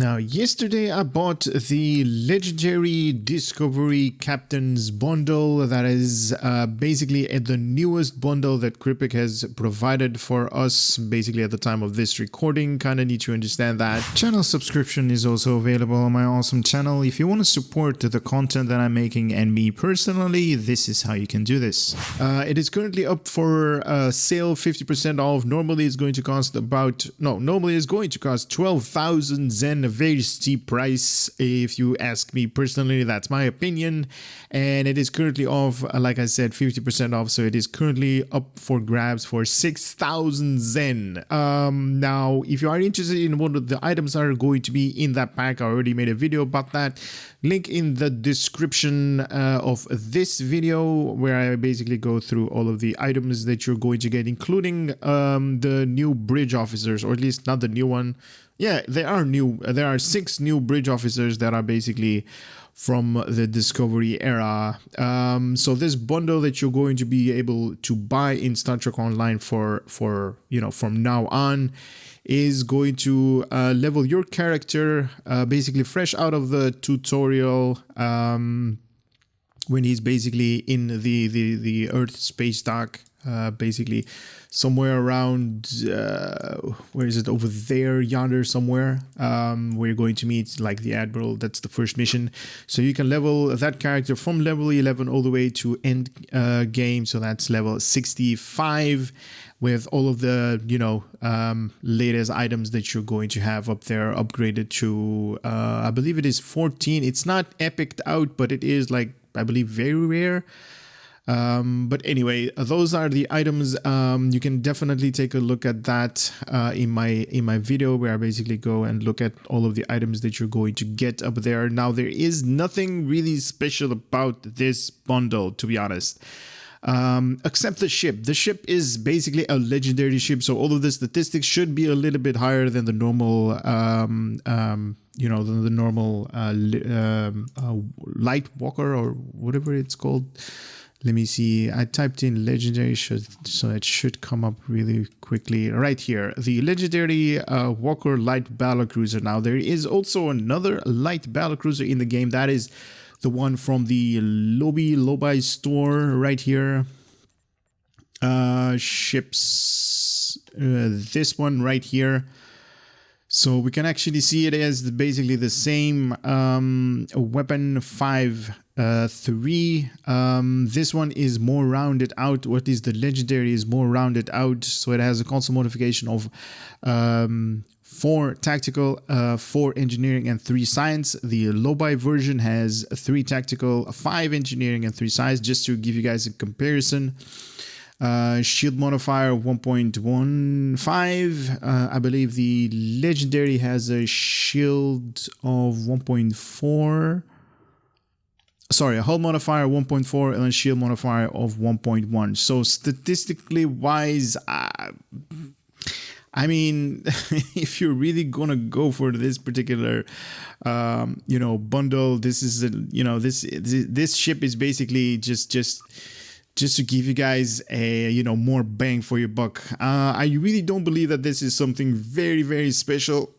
Now, yesterday I bought the Legendary Discovery Captain's Bundle. That is basically the newest bundle that Cryptic has provided for us, basically at the time of this recording. Kind of need to understand that. Channel subscription is also available on my awesome channel. If you want to support the content that I'm making and me personally, this is how you can do this. It is currently up for sale, 50% off. Normally it's going to cost normally it's going to cost 12,000 Zen, a very steep price if you ask me personally. That's my opinion, and it is currently off, like I said, 50% off, so it is currently up for grabs for 6,000 Zen. Now if you are interested in what the items are going to be in that pack, I already made a video about that. Link in the description of this video, where I basically go through all of the items that you're going to get, including the new bridge officers, or at least not the new one. Yeah, they are new. There are 6 new bridge officers that are basically from the Discovery era. So this bundle that you're going to be able to buy in Star Trek Online for from now on is going to level your character basically fresh out of the tutorial, when he's basically in the Earth space dock, basically somewhere around where is it, over there, yonder somewhere, where you're going to meet like the Admiral. That's the first mission. So you can level that character from level 11 all the way to end game, so that's level 65, with all of the latest items that you're going to have up there, upgraded to I believe it is 14. It's not epicked out, but it is, like, I believe, very rare. But anyway, those are the items. You can definitely take a look at that in my video, where I basically go and look at all of the items that you're going to get up there. Now, there is nothing really special about this bundle, to be honest, except the ship. The ship is basically a legendary ship, so all of the statistics should be a little bit higher than the normal light walker, or whatever it's called. Let me see. I typed in legendary, so it should come up really quickly right here. The legendary Walker light battlecruiser. Now, there is also another light battlecruiser in the game. That is the one from the Lobby store right here. Ships. This one right here. So we can actually see it as basically the same weapon 5-3. This one is more rounded out. What is the legendary is more rounded out. So it has a console modification of 4 tactical, 4 engineering, and 3 science. The low-buy version has 3 tactical, 5 engineering, and 3 science, just to give you guys a comparison. Shield modifier 1.15. I believe the legendary has a shield of 1.4. Sorry, a hull modifier 1.4 and a shield modifier of 1.1. So statistically wise, I mean, if you're really gonna go for this particular, bundle, this is this ship is basically just to give you guys a more bang for your buck. I really don't believe that this is something very, very special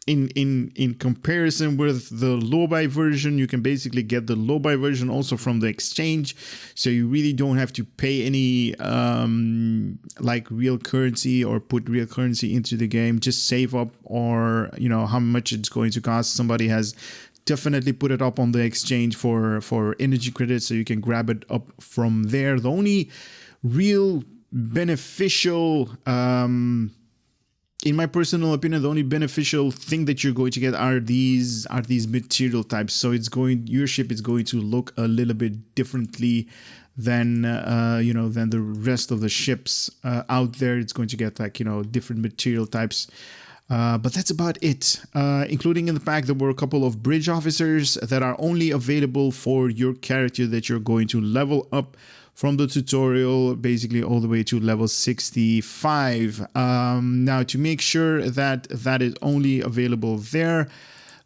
in comparison with the low-buy version. You can basically get the low-buy version also from the exchange, so you really don't have to pay any like real currency or put real currency into the game. Just save up, or how much it's going to cost. Somebody has definitely put it up on the exchange for energy credits, so you can grab it up from there. The only real beneficial, in my personal opinion, the only beneficial thing that you're going to get are these material types. So your ship is going to look a little bit differently than than the rest of the ships out there. It's going to get like different material types. But that's about it. Including in the pack, there were a couple of bridge officers that are only available for your character that you're going to level up from the tutorial, basically all the way to level 65. Now, to make sure that that is only available there,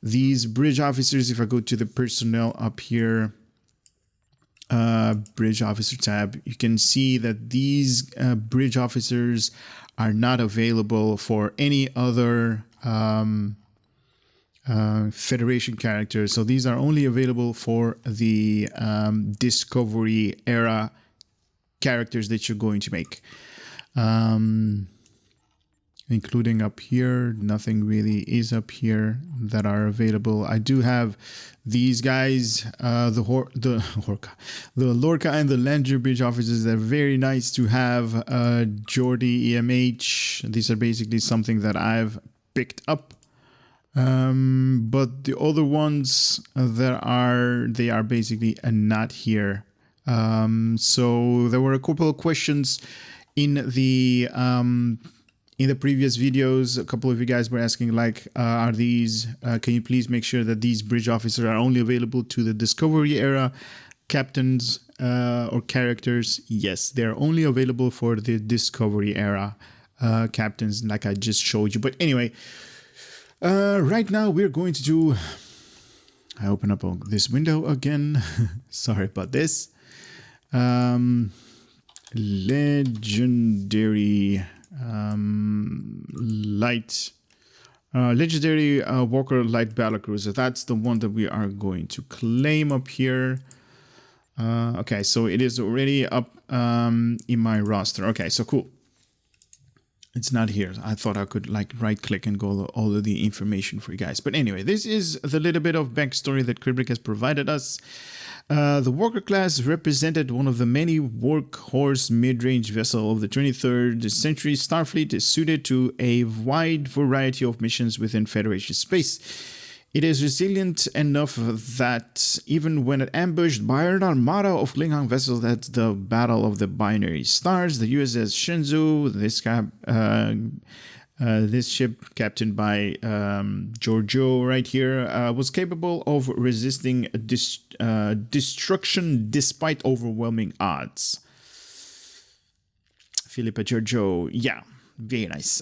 these bridge officers, if I go to the personnel up here, bridge officer tab, you can see that these bridge officers are not available for any other Federation characters. So these are only available for the Discovery era characters that you're going to make. Including up here, nothing really is up here that are available. I do have these guys, the Lorca and the Lander Bridge officers. They're very nice to have. Geordie EMH. These are basically something that I've picked up. But the other ones they are basically not here. So there were a couple of questions in the previous videos. A couple of you guys were asking, like, are these, can you please make sure that these bridge officers are only available to the Discovery era captains or characters? Yes, they're only available for the Discovery era captains, like I just showed you. But anyway, right now we're going to do, I open up this window again. Sorry about this. Legendary legendary Walker Light Battlecruiser. That's the one that we are going to claim up here. Okay, so it is already up in my roster. Okay, so cool. It's not here. I thought I could like right click and go all of the information for you guys. But anyway, this is the little bit of backstory that Cryptic has provided us. The Walker class represented one of the many workhorse mid-range vessels of the 23rd century. Starfleet is suited to a wide variety of missions within Federation space. It is resilient enough that even when ambushed by an armada of Klingon vessels at the Battle of the Binary Stars, the USS Shenzhou, this ship captained by Giorgio right here, was capable of resisting destruction despite overwhelming odds. Philippa Giorgio, yeah. Very nice.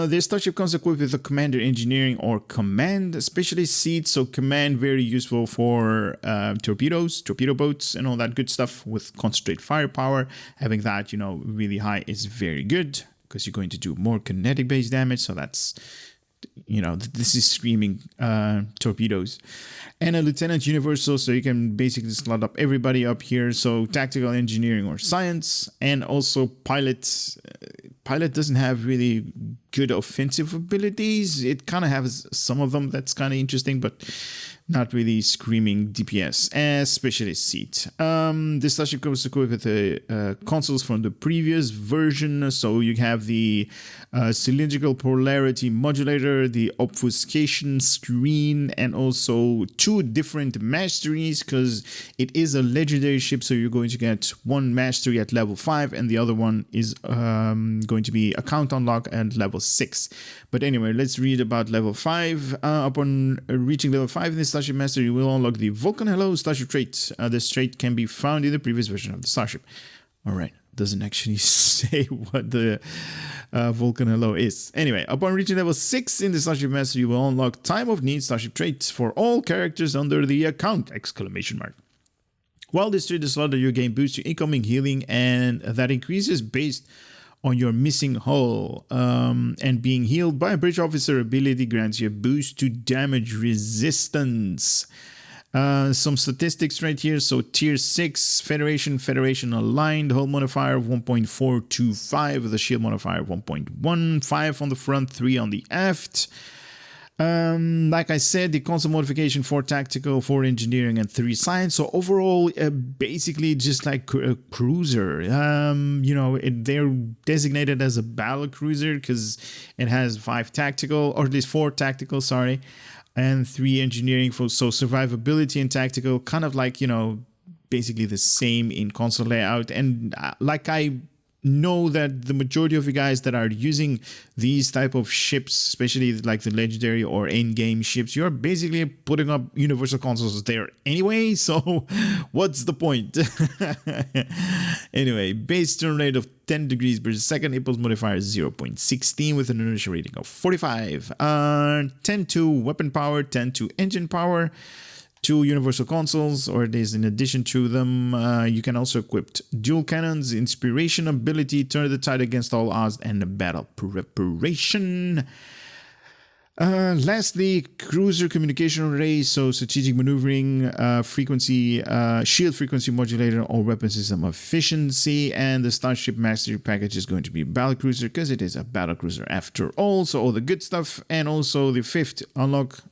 This starship comes equipped with a commander engineering or command specialist seat. So command, very useful for torpedoes, torpedo boats and all that good stuff with concentrate firepower. Having that, really high is very good because you're going to do more kinetic based damage. So that's, this is screaming torpedoes. And a lieutenant universal, so you can basically slot up everybody up here. So tactical engineering or science, and also pilot. Pilot doesn't have really good offensive abilities. It kind of has some of them that's kind of interesting, but not really screaming DPS. And specialist seat. This starship comes equipped with the consoles from the previous version. So you have the cylindrical polarity modulator, the obfuscation screen, and also two different masteries, because it is a legendary ship. So you're going to get one mastery at level 5, and the other one is going to be account unlock at level 6. But anyway, let's read about level 5. Upon reaching level 5 in the Starship Master, you will unlock the Vulcan Hello Starship trait. This trait can be found in the previous version of the Starship. Alright, doesn't actually say what the Vulcan Hello is. Anyway, upon reaching level 6 in the Starship Master, you will unlock Time of Need Starship traits for all characters under the account! While this trait is slotted, your game boosts your incoming healing, and that increases based on your missing hull, and being healed by a bridge officer ability grants you a boost to damage resistance. Some statistics right here. So tier 6 Federation aligned, hull modifier 1.425, the shield modifier 1.15 on the front, 3 on the aft. Like I said, the console modification 4 tactical, 4 engineering, and 3 science. So overall, basically just like a cruiser. They're designated as a battle cruiser because it has 5 tactical, or at least 4 tactical, sorry, and 3 engineering. So survivability and tactical, kind of like, basically the same in console layout. And like I know that the majority of you guys that are using these type of ships, especially like the legendary or end-game ships, you're basically putting up universal consoles there anyway, so what's the point? Anyway, base turn rate of 10 degrees per second, impulse modifier 0.16 with an inertia rating of 45, 10 to weapon power, 10 to engine power, 2 universal consoles, or it is in addition to them. You can also equip dual cannons, inspiration ability, turn the tide against all odds, and battle preparation. Lastly, cruiser communication array, so strategic maneuvering, frequency, shield frequency modulator, or weapon system efficiency, and the Starship Mastery package is going to be Battlecruiser because it is a Battlecruiser after all, so all the good stuff, and also the fifth unlock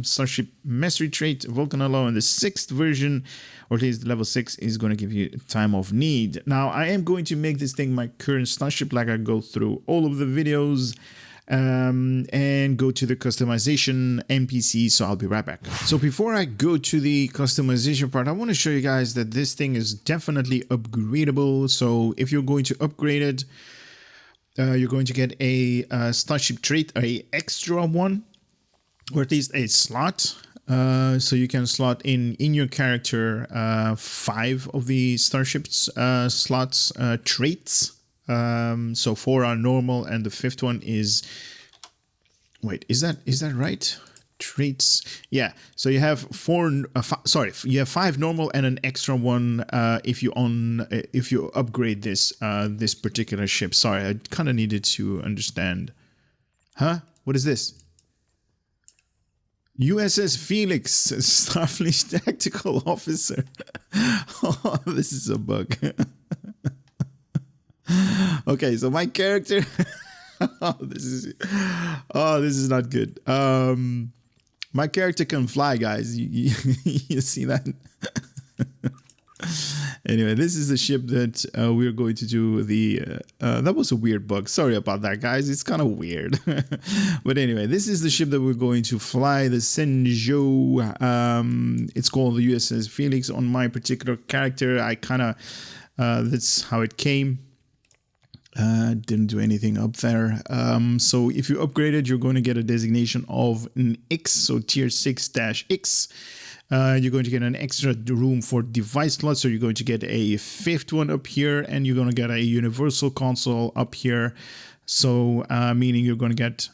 Starship Mastery trait, Vulcan Allow, and the sixth version, or at least level 6, is going to give you time of need. Now, I am going to make this thing my current Starship, like I go through all of the videos, and go to the customization NPC, so I'll be right back. So before I go to the customization part, I want to show you guys that this thing is definitely upgradable. So if you're going to upgrade it, you're going to get a Starship trait, a extra one, or at least a slot. So you can slot in your character 5 of the Starship's slots traits. So 4 are normal, and the 5th one is, wait, is that right? Traits, yeah. So you have 4, you have 5 normal and an extra one if you upgrade this this particular ship. Sorry, I kind of needed to understand. Huh? What is this? USS Felix, Starfleet Tactical Officer. Oh, this is a bug. Okay, so my character this is not good. My character can fly, guys. You see that? Anyway, this is the ship that we're going to do the that was a weird bug. Sorry about that, guys. It's kind of weird. But anyway, this is the ship that we're going to fly, the Senjo. It's called the USS Felix. On my particular character, I kind of that's how it came. Didn't do anything up there. So if you upgrade it, you're going to get a designation of an X, so tier 6-X. You're going to get an extra room for device slots, so you're going to get a 5th one up here, and you're going to get a universal console up here. So meaning you're going to get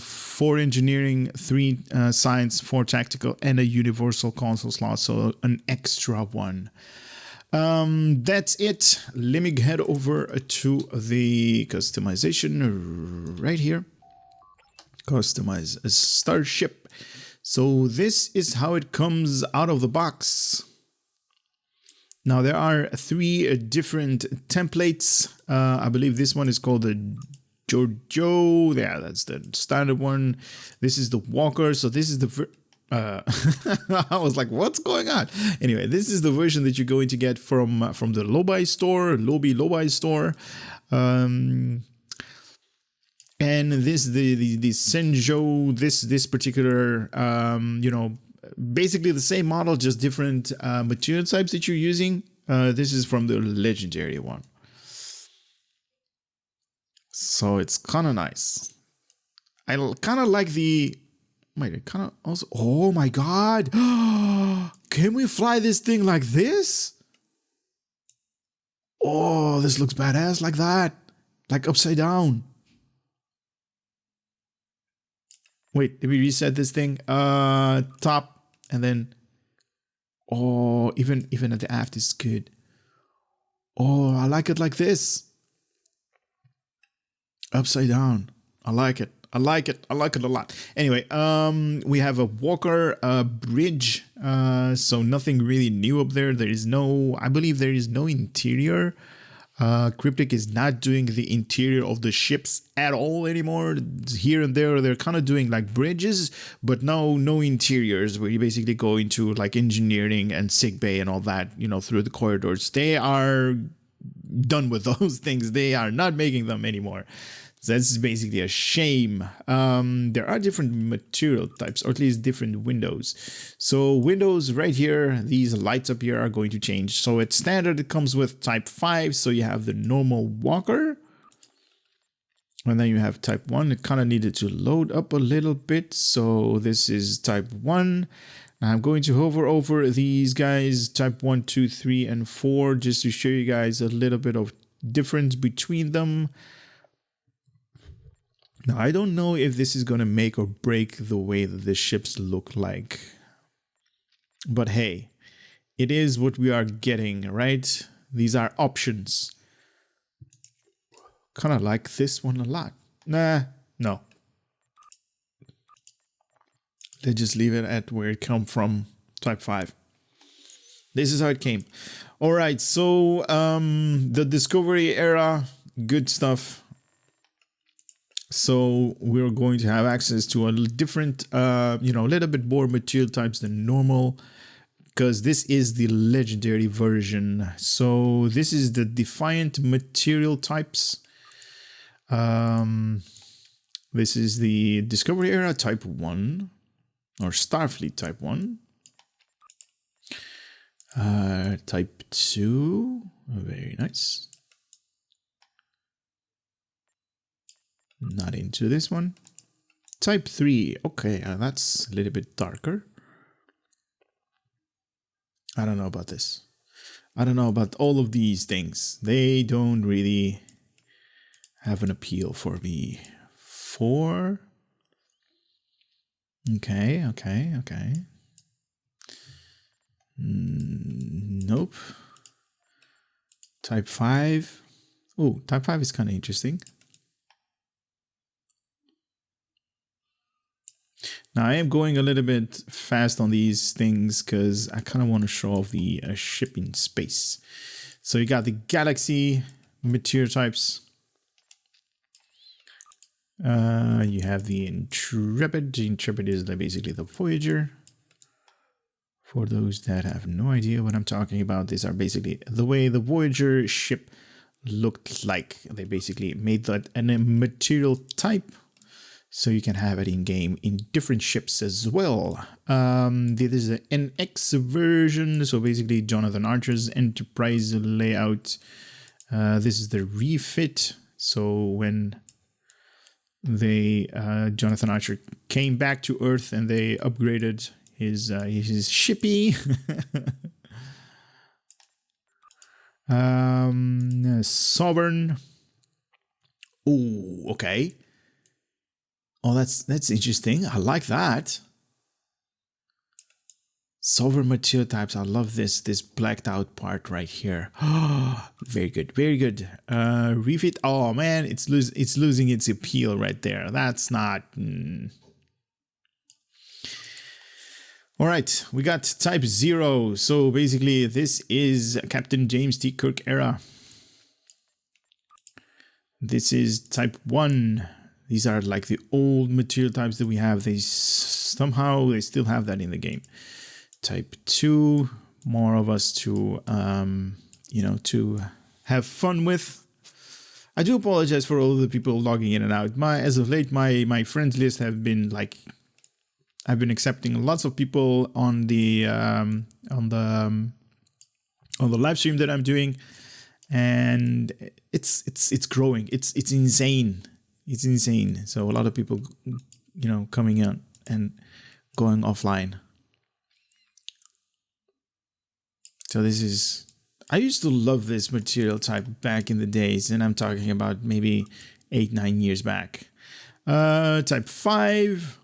4 engineering, 3 science, 4 tactical, and a universal console slot, so an extra one. That's it. Let me head over to the customization right here. Customize a starship. So this is how it comes out of the box. Now there are 3 different templates. I believe this one is called the Giorgio. Yeah, that's the standard one. This is the Walker. So this is the I was like, what's going on? Anyway, this is the version that you're going to get from the Lobi store, Lobi store. And this the Senjo, this particular you know, basically the same model, just different material types that you're using. This is from the legendary one. So it's kind of nice. I kind of like the Wait, kind of also. Oh my god! Can we fly this thing like this? Oh, this looks badass like that, like upside down. Wait, did we reset this thing? Top and then. Oh, even at the aft is good. Oh, I like it like this. Upside down. I like it. I like it a lot. Anyway, we have a Walker bridge, so nothing really new up there. I believe there is no interior. Cryptic is not doing the interior of the ships at all anymore. Here and there, they're kind of doing like bridges, but no interiors where you basically go into like engineering and sickbay and all that, you know, through the corridors. They are done with those things. They are not making them anymore. So that's basically a shame. There are different material types, or at least different windows. So windows right here, these lights up here are going to change. So it's standard, it comes with type 5. So you have the normal Walker. And then you have type 1. It kind of needed to load up a little bit. So this is type 1. I'm going to hover over these guys, type 1, 2, 3, and 4, just to show you guys a little bit of difference between them. Now, I don't know if this is going to make or break the way that the ships look like. But hey, it is what we are getting, right? These are options. Kind of like this one a lot. Nah, no. They just leave it at where it come from, type 5. This is how it came. All right, so the Discovery era, good stuff. So we're going to have access to a different, a little bit more material types than normal, because this is the legendary version. So this is the Defiant material types. This is the Discovery era type 1, or Starfleet type 1. Type 2, very nice. Not into this one. Type 3, okay, that's a little bit darker. I don't know about this. I don't know about all of these things. They don't really have an appeal for me. 4. Okay. Nope. Type 5. Oh, type 5 is kind of interesting. Now I am going a little bit fast on these things because I kind of want to show off the ship in space. So you got the Galaxy material types. You have the Intrepid. The Intrepid is basically the Voyager. For those that have no idea what I'm talking about, these are basically the way the Voyager ship looked like. They basically made that a material type, so you can have it in game in different ships as well. This is the NX version, so basically Jonathan Archer's Enterprise layout. This is the refit. So when they Jonathan Archer came back to Earth and they upgraded his shippy. Sovereign. Oh, okay. Oh, that's interesting. I like that. Sovereign material types. I love this blacked out part right here. Very good, very good. Refit. Oh man, it's losing its appeal right there. That's not. All right, we got type 0. So basically, this is Captain James T. Kirk era. This is type 1. These are like the old material types that we have. They somehow still have that in the game. Type 2, more of us to to have fun with. I do apologize for all the people logging in and out. As of late, my friends list have been like, I've been accepting lots of people on the live stream that I'm doing, and it's growing. It's insane. It's insane. So a lot of people, coming in and going offline. So this is, I used to love this material type back in the days, and I'm talking about maybe 8-9 years back. Type 5.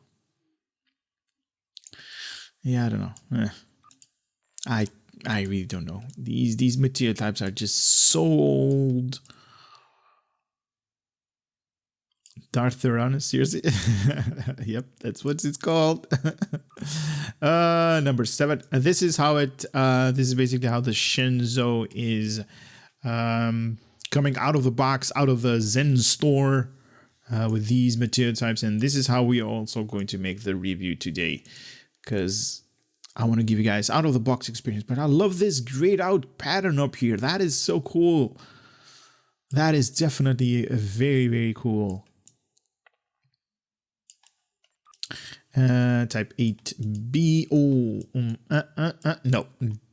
Yeah, I don't know. I really don't know. These material types are just so old. Darth Tyrannus, seriously? Yep, that's what it's called. Number 7. This is how it. This is basically how the Shenzhou is coming out of the box, out of the Zen store, with these material types, and this is how we are also going to make the review today, because I want to give you guys out of the box experience. But I love this grayed out pattern up here. That is so cool. That is definitely very, very cool. Type 8B. Oh, no,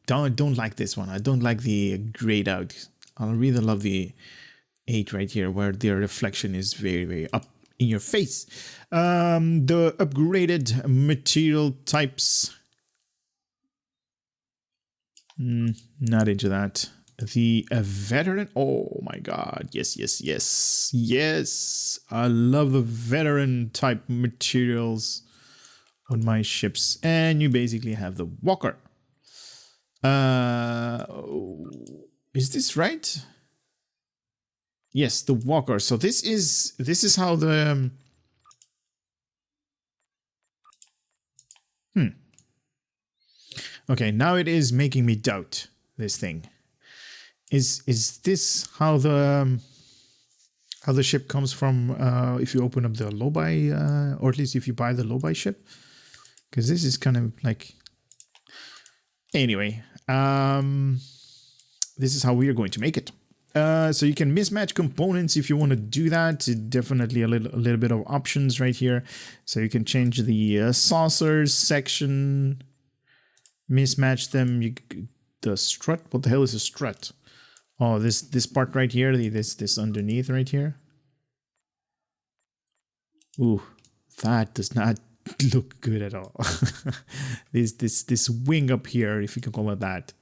don't like this one. I don't like the grayed out. I really love the 8 right here, where the reflection is very, very up in your face. The upgraded material types. Not into that. The veteran. Oh my god. Yes. I love the veteran type materials on my ships. And you basically have the walker. Is this right? Yes, the walker. So this is how the Okay, now it is making me doubt this thing. Is this how the ship comes from if you open up the low buy, or at least if you buy the low buy ship? Because this is kind of like... Anyway, this is how we are going to make it. So you can mismatch components if you want to do that. Definitely a little bit of options right here. So you can change the saucers section, mismatch them. The strut. What the hell is a strut? Oh, this part right here. This underneath right here. Ooh, that does not look good at all. this wing up here, if you can call it that.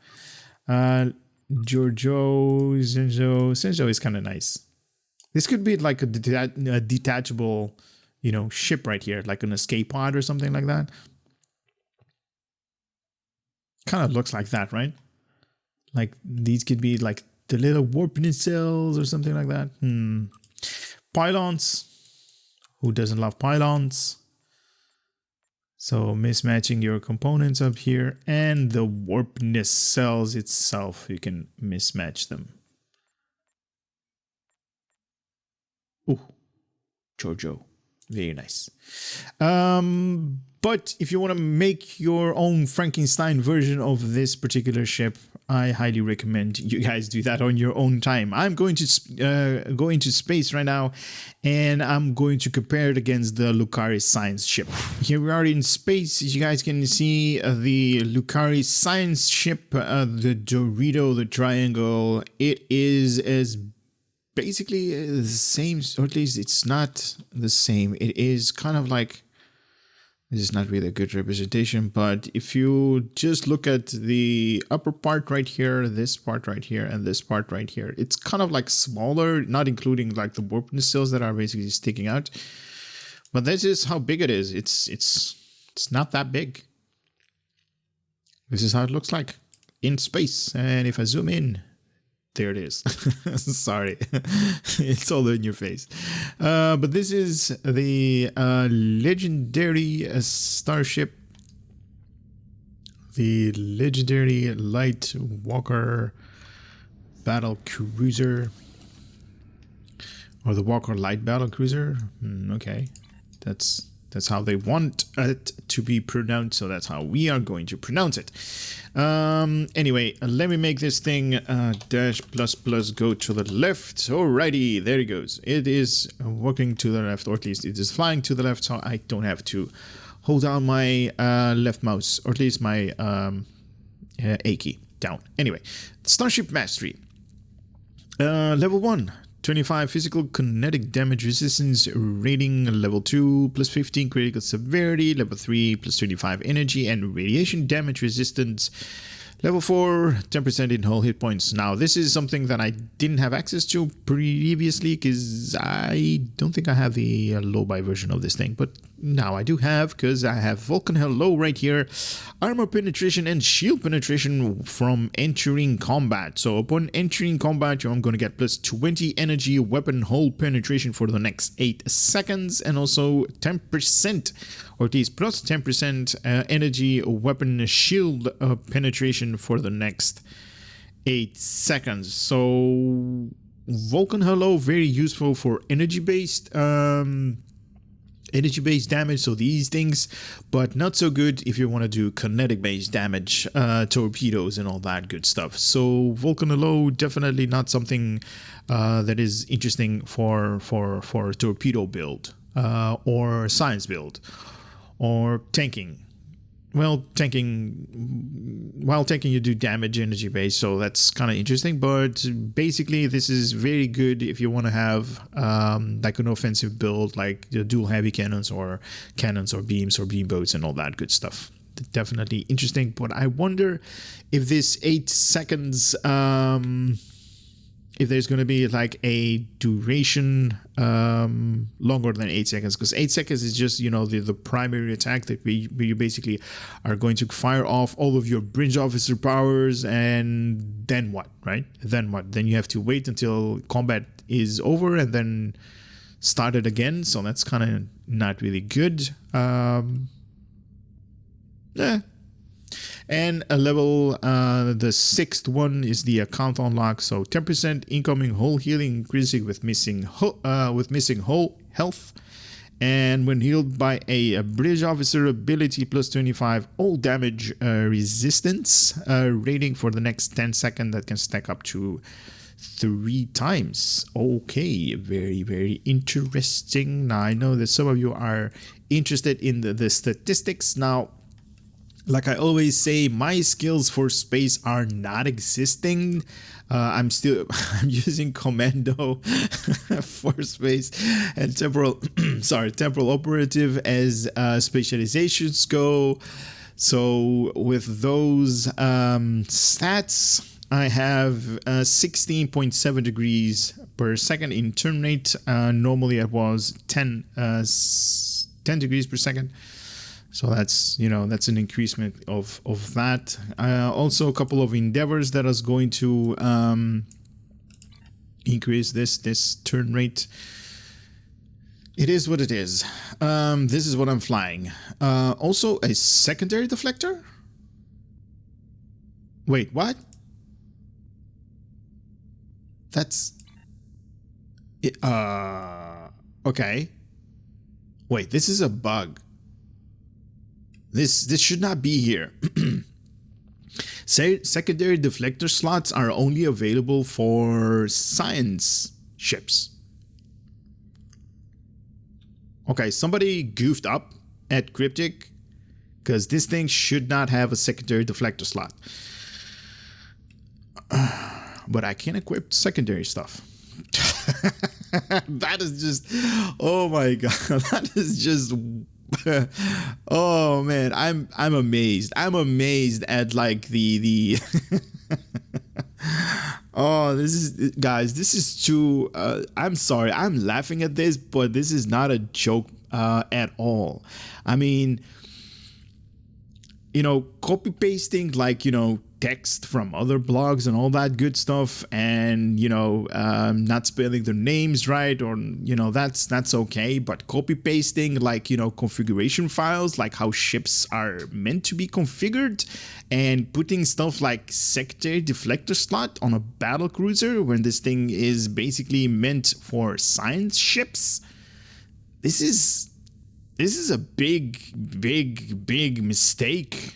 Senjo is kind of nice. This could be like a detachable, ship right here, like an escape pod or something like that. Kind of looks like that, right? Like these could be like the little warp nacelles or something like that. Pylons. Who doesn't love pylons? So mismatching your components up here and the warp nacelles itself, you can mismatch them. Ooh, Giorgio, very nice. But if you want to make your own Frankenstein version of this particular ship, I highly recommend you guys do that on your own time. I'm going to go into space right now, and I'm going to compare it against the Lucari science ship. Here we are in space. You guys can see the Lucari science ship, the Dorito, the triangle. It is as basically the same, or at least it's not the same. It is kind of like... This is not really a good representation, but if you just look at the upper part right here, this part right here, and this part right here, it's kind of like smaller, not including like the warp nacelles that are basically sticking out. But this is how big it is. It's not that big. This is how it looks like in space. And if I zoom in, there it is. Sorry, it's all in your face. But this is the legendary starship, the legendary light walker Battlecruiser, or the Walker Light Battlecruiser. Okay, that's how they want it to be pronounced, so that's how we are going to pronounce it. Anyway, let me make this thing dash plus plus go to the left. Alrighty, there it goes. It is walking to the left, or at least it is flying to the left, so I don't have to hold down my left mouse, or at least my A key down. Anyway, Starship Mastery. Level 1. 25 physical kinetic damage resistance rating, level 2 plus 15 critical severity, level 3 plus 25 energy and radiation damage resistance, level 4 10% in whole hit points. Now this is something that I didn't have access to previously because I don't think I have the low buy version of this thing, but now I do have, because I have Vulcan Hello right here, armor penetration and shield penetration from entering combat. So upon entering combat, I'm going to get plus 20 energy weapon hull penetration for the next 8 seconds, and also 10%, or at least plus 10% energy weapon shield penetration for the next 8 seconds. So Vulcan Hello, very useful for energy-based damage, so these things, but not so good if you want to do kinetic based damage, torpedoes and all that good stuff. So Vulcan Hello, definitely not something that is interesting for torpedo build, or science build, or tanking. While tanking you do damage energy based, so that's kind of interesting. But basically, this is very good if you want to have like an offensive build, like the dual heavy cannons or beams or beam boats and all that good stuff. Definitely interesting. But I wonder if this 8 seconds, if there's going to be like a duration longer than 8 seconds, because 8 seconds is just, the primary attack that you basically are going to fire off all of your bridge officer powers, and then what, right? Then what? Then you have to wait until combat is over and then start it again. So that's kind of not really good. Eh. And a level, the 6th one is the account unlock. So 10% incoming hull healing, increasing with missing hull health. And when healed by a bridge officer ability, plus 25 all damage resistance rating for the next 10 seconds. That can stack up to 3 times. Okay, very, very interesting. Now, I know that some of you are interested in the statistics. Now, like I always say, my skills for space are not existing. I'm using commando for space and temporal operative as specializations go. So with those stats, I have 16.7 degrees per second in turn rate. Normally it was 10 degrees per second. So that's, that's an increasement of that. Also a couple of endeavors that is going to increase this turn rate. It is what it is. This is what I'm flying. Also a secondary deflector? Wait, what? That's it. Okay. Wait, this is a bug. This should not be here. Secondary deflector slots are only available for science ships. Okay, somebody goofed up at Cryptic, because this thing should not have a secondary deflector slot. But I can equip secondary stuff. That is just, oh my god, that is just, oh man, I'm amazed. I'm amazed at like the oh, this is, guys, this is too, I'm sorry, I'm laughing at this, but this is not a joke at all. I mean, copy pasting like, text from other blogs and all that good stuff, and not spelling their names right, or that's okay, but copy pasting like configuration files, like how ships are meant to be configured, and putting stuff like secondary deflector slot on a battlecruiser when this thing is basically meant for science ships. This is a big mistake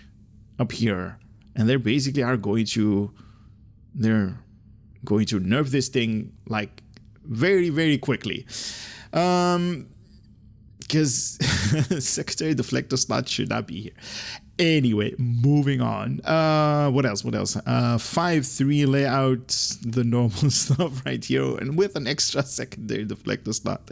up here. And they basically are going to nerf this thing like very, very quickly. Because secondary deflector slot should not be here. Anyway, moving on. What else? 5-3 layout, the normal stuff right here, and with an extra secondary deflector slot.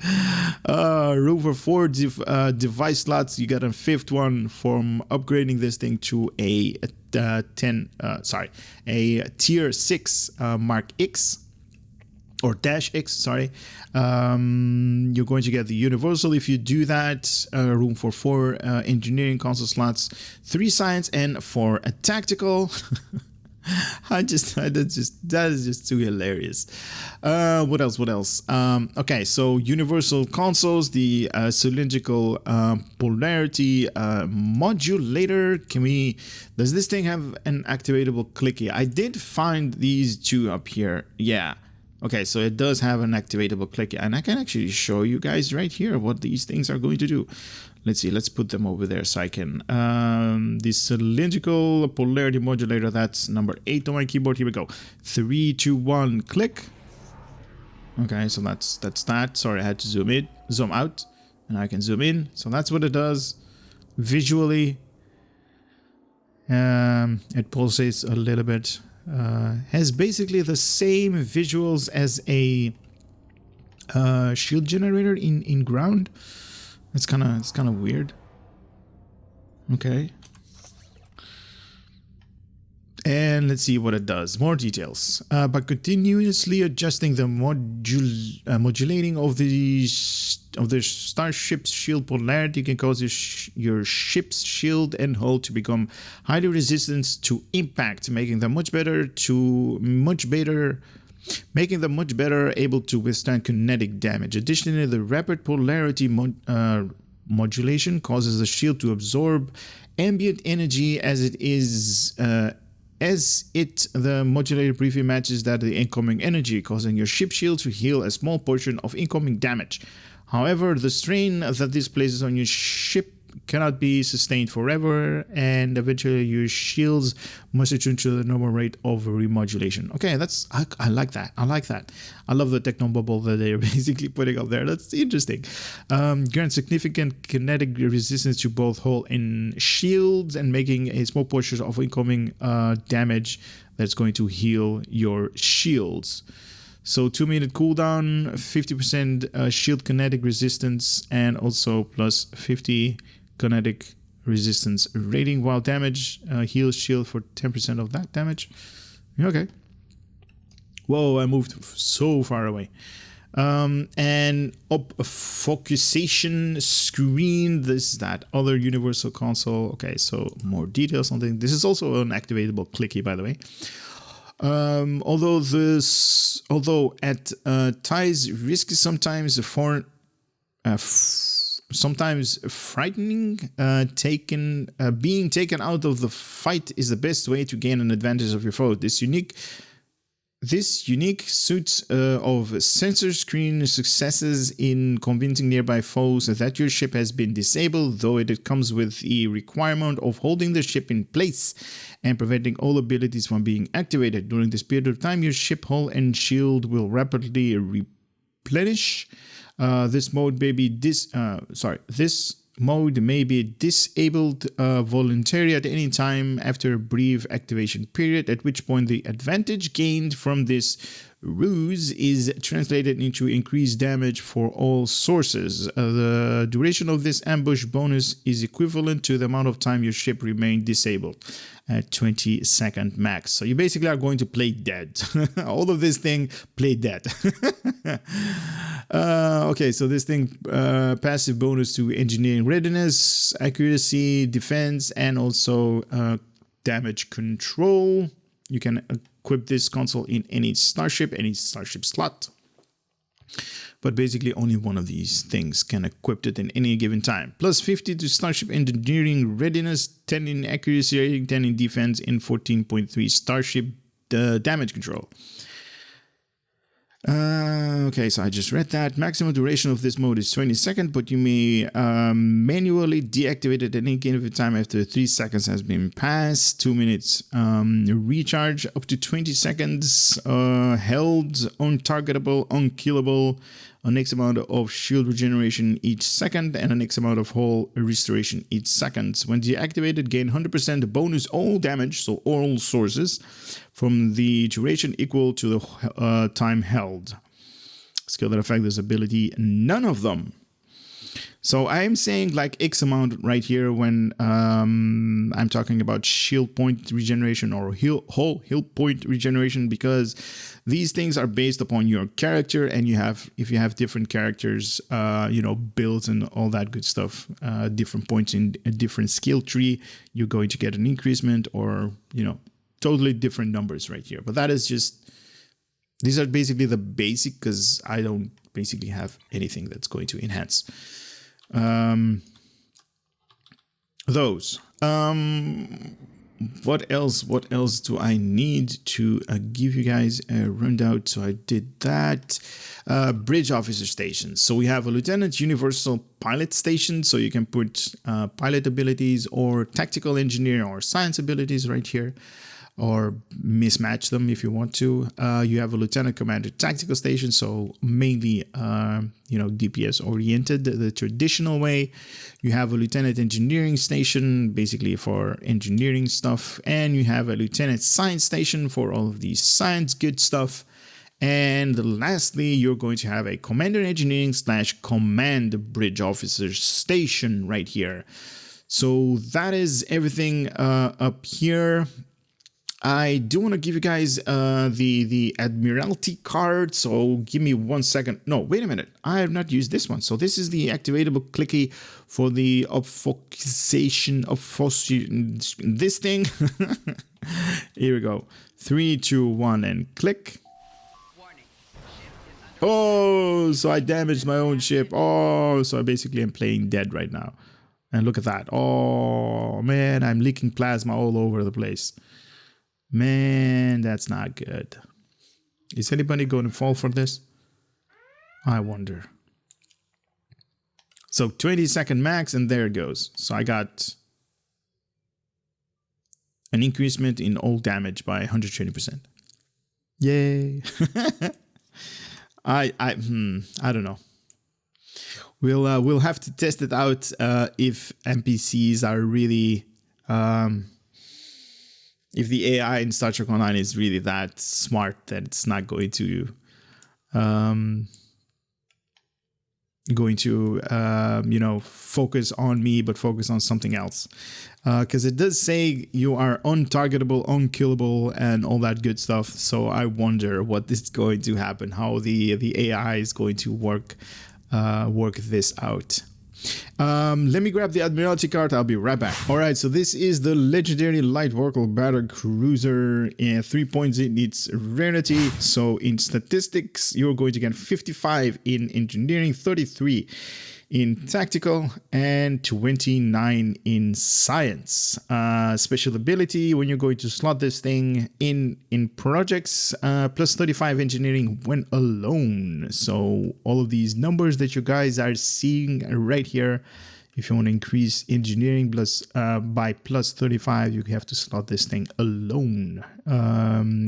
Room for 4 device slots. You got a 5th one from upgrading this thing to a tier 6 Mark X. Or Dash X, sorry. You're going to get the universal if you do that. Room for 4 engineering console slots, 3 science, and 4 tactical. That is just too hilarious. What else? Okay, so universal consoles, the cylindrical polarity modulator. Does this thing have an activatable clicky? I did find these two up here. Yeah. Okay, so it does have an activatable clicky, and I can actually show you guys right here what these things are going to do. Let's see, let's put them over there so I can, the cylindrical polarity modulator, that's number 8 on my keyboard. Here we go. 3, 2, 1, click. Okay, so that's that. Sorry, I had to zoom out, and I can zoom in. So that's what it does visually. It pulsates a little bit. Has basically the same visuals as a shield generator in ground. It's kind of weird. Okay. And let's see what it does. More details. By continuously adjusting the modulating of the starship's shield polarity, you can cause your ship's shield and hull to become highly resistant to impact, making them much better able to withstand kinetic damage. Additionally, the rapid polarity remodulation causes the shield to absorb ambient energy the modulator briefly matches that of the incoming energy, causing your ship shield to heal a small portion of incoming damage. However, the strain that this places on your ship cannot be sustained forever, and eventually your shields must return to the normal rate of remodulation. Okay, I like that. I like that. I love the techno bubble that they're basically putting up there. That's interesting. Grants significant kinetic resistance to both hull and shields, and making a small portion of incoming damage that's going to heal your shields. So 2-minute cooldown, 50% shield kinetic resistance, and also plus 50 kinetic resistance rating, while damage heals shield for 10% of that damage. Okay. Whoa, I moved so far away. And Obfuscation screen. This is that other universal console. Okay, so more details on this. This is also an activatable clicky, by the way. Although at times risky, sometimes sometimes frightening, being taken out of the fight is the best way to gain an advantage of your foe. This unique suit of sensor screen successes in convincing nearby foes that your ship has been disabled, though it comes with the requirement of holding the ship in place and preventing all abilities from being activated. During this period of time, your ship hull and shield will rapidly replenish. This mode may be disabled voluntarily at any time after a brief activation period, at which point the advantage gained from this ruse is translated into increased damage for all sources. The duration of this ambush bonus is equivalent to the amount of time your ship remained disabled, at 20-second max. So you basically are going to play dead. All of this thing, play dead. Okay, so this thing, passive bonus to engineering readiness, accuracy, defense, and also damage control. You can equip this console in any starship slot. But basically only one of these things can equip it in any given time. Plus 50 to starship engineering readiness, 10 in accuracy rating, 10 in defense, and 14.3 starship damage control. Okay, so I just read that. Maximum duration of this mode is 20 seconds, but you may manually deactivate it at any given time after 3 seconds has been passed. 2 minutes recharge, up to 20 seconds held, untargetable, unkillable, an X amount of shield regeneration each second, and an X amount of hull restoration each second. When deactivated, gain 100% bonus all damage, so all sources, from the duration equal to the time held. Skill that affect this ability, none of them. So I'm saying like X amount right here when I'm talking about shield point regeneration or hull point regeneration, because these things are based upon your character, and if you have different characters, builds and all that good stuff, different points in a different skill tree, you're going to get an increasement or, totally different numbers right here. But that is just, these are basically the basic, because I don't basically have anything that's going to enhance those. What else do I need to give you guys a rundown? So I did that. Bridge officer stations. So we have a lieutenant universal pilot station, so you can put pilot abilities or tactical engineer or science abilities right here, or mismatch them if you want to. You have a lieutenant commander tactical station, so mainly DPS oriented, the traditional way. You have a lieutenant engineering station, basically for engineering stuff, and you have a lieutenant science station for all of these science good stuff. And lastly, you're going to have a commander engineering / command bridge officer station right here. So that is everything up here. I do want to give you guys the Admiralty card, so give me 1 second. No, wait a minute. I have not used this one. So this is the activatable clicky for the Obfuscation, this thing. Here we go. 3, 2, 1, and click. Warning. Ship is Oh, so I damaged my own ship. Oh, so I basically am playing dead right now. And look at that. Oh, man, I'm leaking plasma all over the place. Man, that's not good. Is anybody going to fall for this? I wonder. So 20-second max, and there it goes. So I got an increasement in all damage by 120%. Yay. I don't know. We'll have to test it out if NPCs are really if the AI in Star Trek Online is really that smart that it's not going to you know, focus on me but focus on something else, because it does say you are untargetable, unkillable, and all that good stuff. So I wonder what is going to happen, how the AI is going to work this out. Let me grab the Admiralty card. I'll be right back. All right, so this is the legendary light vehicle Battlecruiser, and 3 points in its rarity. So in statistics, you're going to get 55 in engineering, 33 in tactical, and 29 in science. Special ability, when you're going to slot this thing in projects, plus 35 engineering when alone. So all of these numbers that you guys are seeing right here, if you want to increase engineering plus by plus 35, you have to slot this thing alone.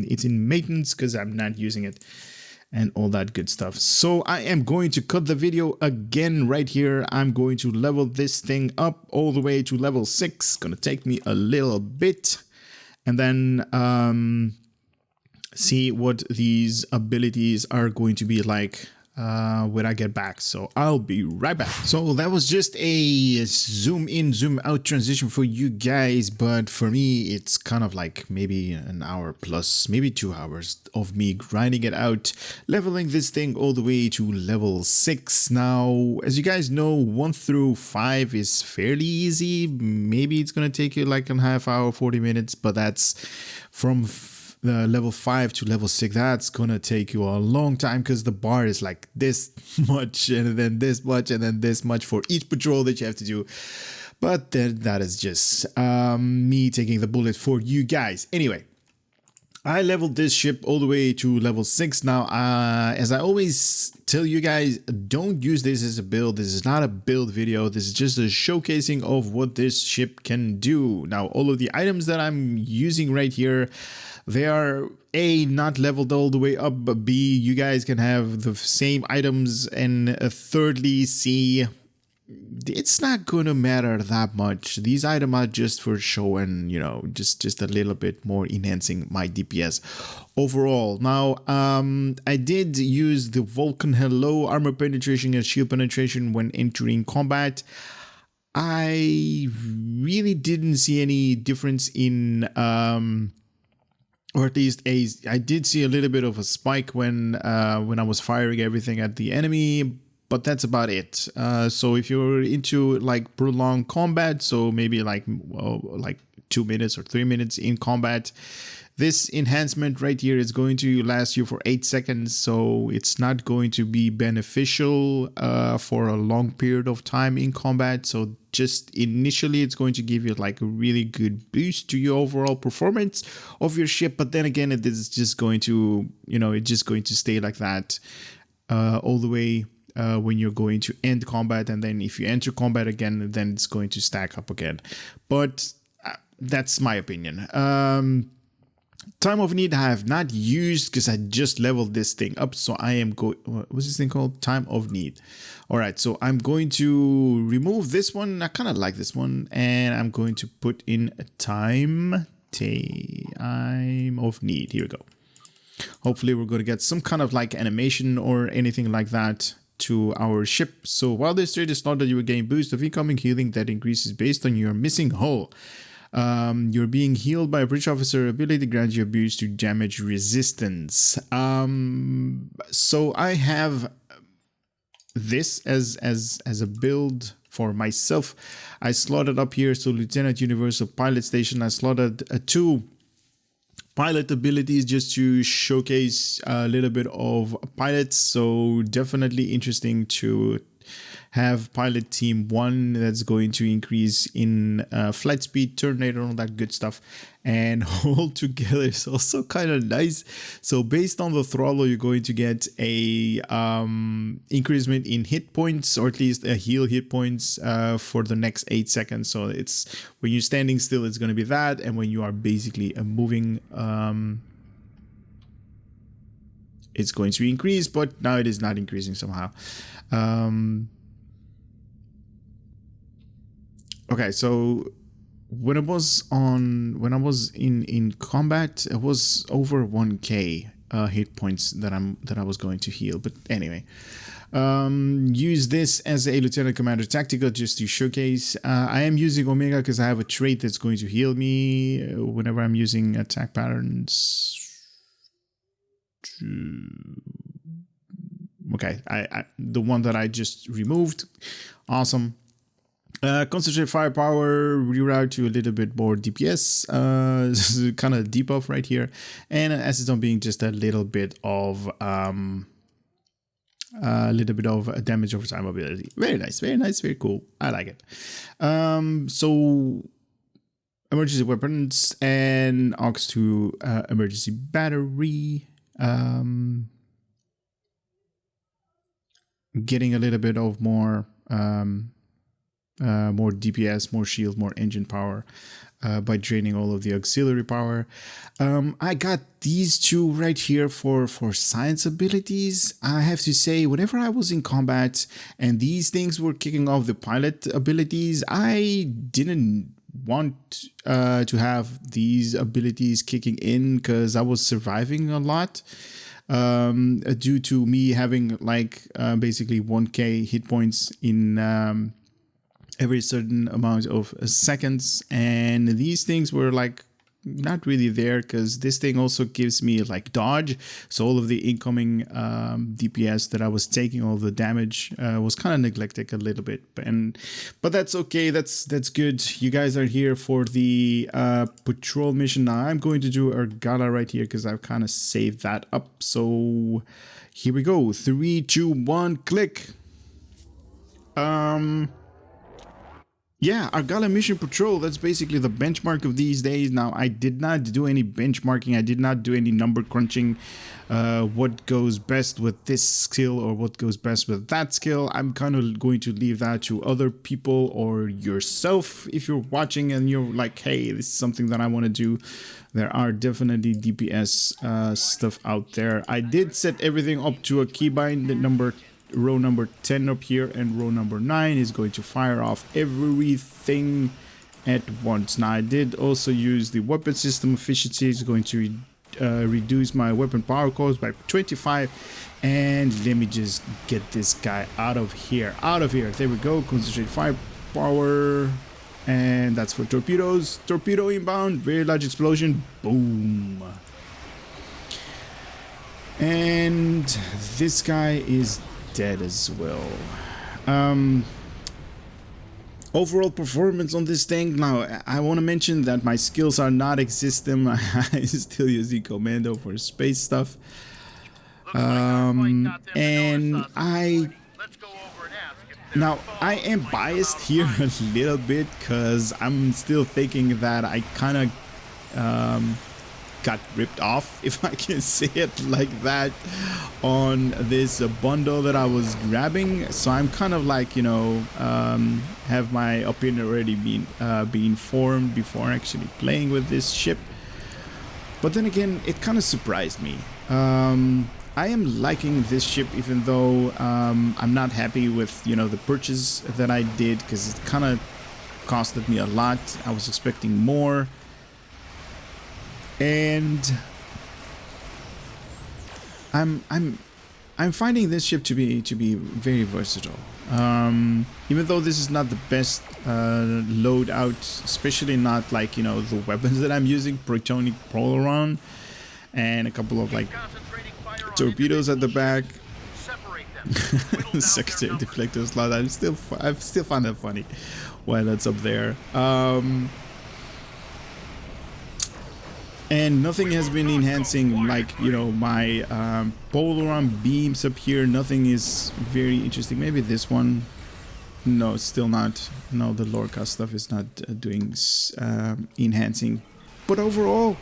It's in maintenance because I'm not using it, and all that good stuff. So I am going to cut the video again right here. I'm going to level this thing up all the way to level 6. Gonna take me a little bit, and then see what these abilities are going to be like when I get back. So I'll be right back. So that was just a zoom in, zoom out transition for you guys, but for me it's kind of like maybe an hour plus, maybe 2 hours of me grinding it out, leveling this thing all the way to level 6. Now, as you guys know, 1 through 5 is fairly easy. Maybe it's gonna take you like a half hour, 40 minutes, but that's from the level 5 to level 6. That's gonna take you a long time because the bar is like this much, and then this much, and then this much for each patrol that you have to do. But then that is just me taking the bullet for you guys. Anyway, I leveled this ship all the way to level 6 now. As I always tell you guys, don't use this as a build. This is not a build video. This is just a showcasing of what this ship can do. Now, all of the items that I'm using right here, they are A, not leveled all the way up, but B, you guys can have the same items, and thirdly, C, it's not gonna matter that much. These items are just for show and, you know, just a little bit more enhancing my DPS overall. Now, I did use the Vulcan Hello armor penetration and shield penetration when entering combat. I really didn't see any difference in or at least I did see a little bit of a spike when I was firing everything at the enemy, but that's about it. So if you're into like prolonged combat, so maybe like 2 minutes or 3 minutes in combat, this enhancement right here is going to last you for 8 seconds, so it's not going to be beneficial for a long period of time in combat. So just initially it's going to give you like a really good boost to your overall performance of your ship, but then again it is just going to, you know, it's just going to stay like that all the way when you're going to end combat, and then if you enter combat again, then it's going to stack up again. But that's my opinion. Time of Need I have not used because I just leveled this thing up. So I am going, what's this thing called? Time of Need. All right, so I'm going to remove this one. I kind of like this one, and I'm going to put in a time of Need. Here we go. Hopefully we're going to get some kind of like animation or anything like that to our ship. So while this trade is slotted, you will gain boost of incoming healing that increases based on your missing hull. You're being healed by a bridge officer ability grants you a boost to damage resistance. So I have this as a build for myself. I slotted up here, so Lieutenant Universal Pilot Station. I slotted 2 pilot abilities just to showcase a little bit of pilots. So definitely interesting to have pilot team 1 that's going to increase in flight speed, turn rate, and all that good stuff. And all together is also kind of nice. So based on the throttle, you're going to get a increment in hit points, or at least a heal hit points for the next 8 seconds. So it's when you're standing still, it's going to be that, and when you are basically moving, it's going to increase. But now it is not increasing somehow. Okay, so when I was in combat, it was over 1k hit points that I was going to heal. But anyway, use this as a Lieutenant Commander Tactical just to showcase. I am using Omega because I have a trait that's going to heal me whenever I'm using attack patterns. Okay, I the one that I just removed. Awesome. Concentrate firepower, reroute to a little bit more DPS, kind of debuff right here, and assist on being just a little bit of damage over time ability. Very nice, very cool. I like it. So emergency weapons and aux to emergency battery. Getting a little bit of more DPS, more shield, more engine power by draining all of the auxiliary power. I got these two right here for science abilities. I have to say, whenever I was in combat and these things were kicking off the pilot abilities, I didn't want to have these abilities kicking in because I was surviving a lot. Due to me having like basically 1k hit points in every certain amount of seconds, and these things were like not really there because this thing also gives me like dodge, so all of the incoming DPS that I was taking, all the damage was kind of neglected a little bit, but that's okay, that's good. You guys are here for the patrol mission. Now I'm going to do a gala right here because I've kind of saved that up. So here we go, 3, 2, 1, click. Yeah, Argala Mission Patrol, that's basically the benchmark of these days. Now, I did not do any benchmarking. I did not do any number crunching. What goes best with this skill or what goes best with that skill. I'm kind of going to leave that to other people or yourself if you're watching and you're like, hey, this is something that I want to do. There are definitely DPS stuff out there. I did set everything up to a keybind row number 10 up here, and row number 9 is going to fire off everything at once. Now I did also use the weapon system efficiency. It's going to reduce my weapon power cost by 25, and let me just get this guy out of here. There we go. Concentrate firepower, and that's for torpedoes. Torpedo inbound, very large explosion, boom. And this guy is dead as well. Overall performance on this thing. Now I want to mention that my skills are not existing. I'm still using commando for space stuff, and I am biased here a little bit because I'm still thinking that I kind of got ripped off, if I can say it like that, on this bundle that I was grabbing. So I'm kind of like, you know, have my opinion already been formed before actually playing with this ship. But then again, it kind of surprised me. I am liking this ship, even though I'm not happy with, you know, the purchase that I did, because it kind of costed me a lot. I was expecting more. And I'm finding this ship to be very versatile. Even though this is not the best loadout, especially not like, you know, the weapons that I'm using, protonic polaron and a couple of like torpedoes at the back. Secretary deflector slot. I still find that funny while that's up there. And nothing has been enhancing, like, you know, my polaron beams up here. Nothing is very interesting. Maybe this one. No, it's still not. No, the Lorca stuff is not doing enhancing. But overall,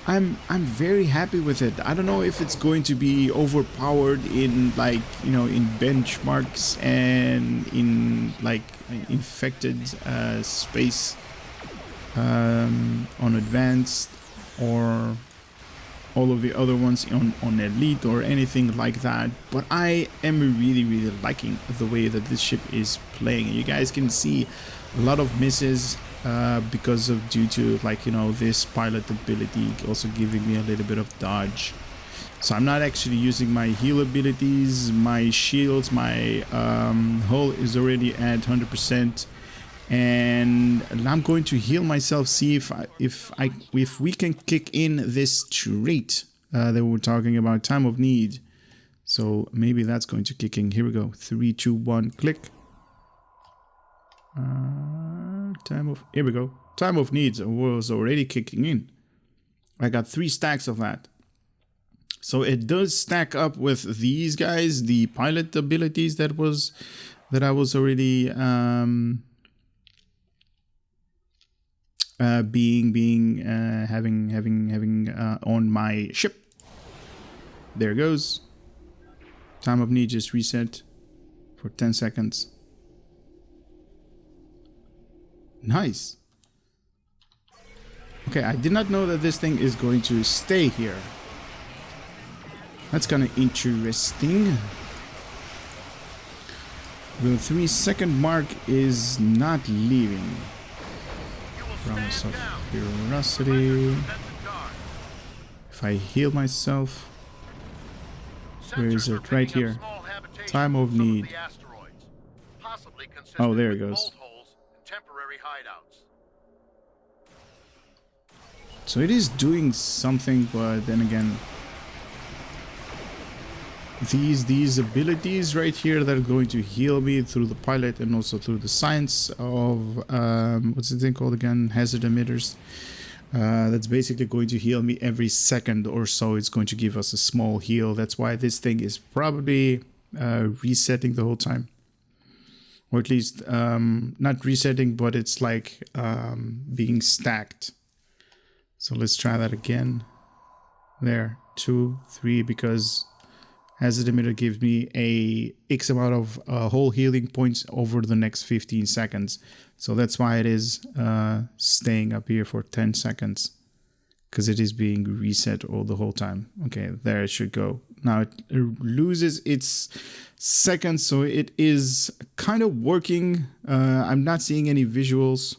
I'm very happy with it. I don't know if it's going to be overpowered in, like, you know, in benchmarks and in, like, infected space on advanced, or all of the other ones on elite or anything like that, but I am really liking the way that this ship is playing. You guys can see a lot of misses because of, due to, like, you know, this pilot ability also giving me a little bit of dodge. So I'm not actually using my heal abilities, my shields, my hull is already at 100%. And I'm going to heal myself, see if we can kick in this trait that we're talking about, time of need. So maybe that's going to kick in. Here we go. 3, 2, 1, click. Here we go. Time of needs was already kicking in. I got 3 stacks of that. So it does stack up with these guys, the pilot abilities that I was already having on my ship. There goes. Time of need just reset for 10 seconds. Nice. Okay, I did not know that this thing is going to stay here. That's kind of interesting. The 3-second mark is not leaving. Promise of curiosity. If I heal myself, where is it? Right here. Time of need. Oh, there it goes. So it is doing something, but then again, these abilities right here that are going to heal me through the pilot and also through the science of what's the thing called again, hazard emitters, that's basically going to heal me every second or so. It's going to give us a small heal. That's why this thing is probably resetting the whole time, or at least not resetting, but it's like being stacked. So let's try that again. There, 2, 3, because hazard emitter gives me a X amount of whole healing points over the next 15 seconds. So that's why it is staying up here for 10 seconds. Because it is being reset all the whole time. Okay, there it should go. Now it loses its seconds, so it is kind of working. I'm not seeing any visuals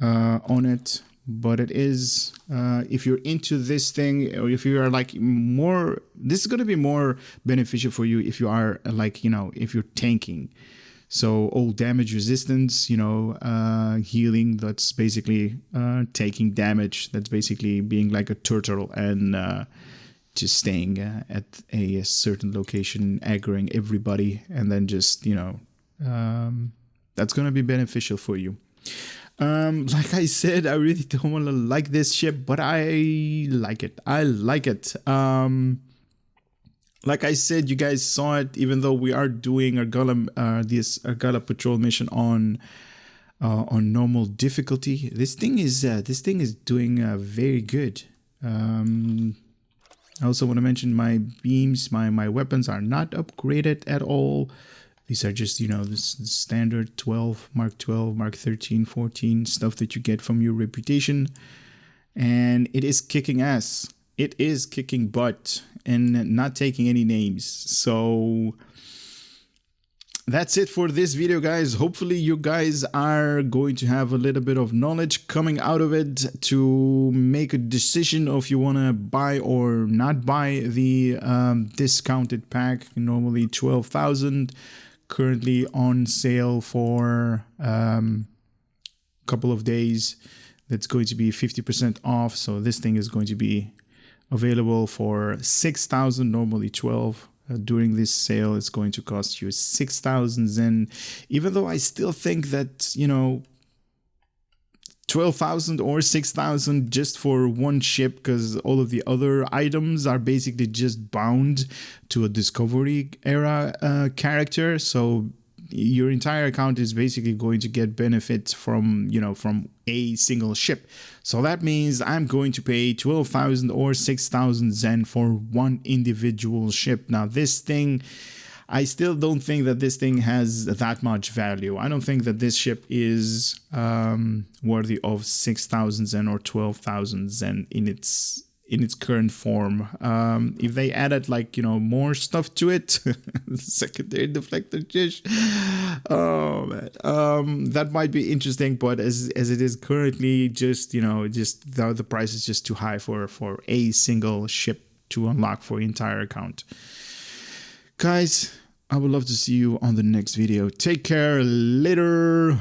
on it. But it is, if you're into this thing, or if you are like more, this is going to be more beneficial for you if you are like, you know, if you're tanking. So all damage resistance, you know, healing, that's basically taking damage. That's basically being like a turtle and just staying at a certain location, aggroing everybody, and then just, you know, that's going to be beneficial for you. Like I said, I really don't want to like this ship, but I like it. I like it. Like I said, you guys saw it. Even though we are doing this Argala patrol mission on normal difficulty, this thing is doing very good. I also want to mention my beams, my weapons are not upgraded at all. These are just, you know, the standard 12, Mark 12, Mark 13, 14 stuff that you get from your reputation. And it is kicking ass. It is kicking butt and not taking any names. So that's it for this video, guys. Hopefully you guys are going to have a little bit of knowledge coming out of it to make a decision if you want to buy or not buy the discounted pack. Normally 12,000. Currently on sale for a couple of days. That's going to be 50% off. So this thing is going to be available for 6,000, normally 12. During this sale, it's going to cost you 6,000 Zen. Even though I still think that, you know, 12,000 or 6,000 just for one ship, because all of the other items are basically just bound to a Discovery era character. So your entire account is basically going to get benefits from, you know, from a single ship. So that means I'm going to pay 12,000 or 6,000 Zen for one individual ship. Now this thing, I still don't think that this thing has that much value. I don't think that this ship is worthy of 6,000 Zen or 12,000 Zen in its current form. If they added, like, you know, more stuff to it, secondary deflector dish, oh man, that might be interesting. But as it is currently, just, you know, just the price is just too high for a single ship to unlock for your entire account. Guys, I would love to see you on the next video. Take care. Later.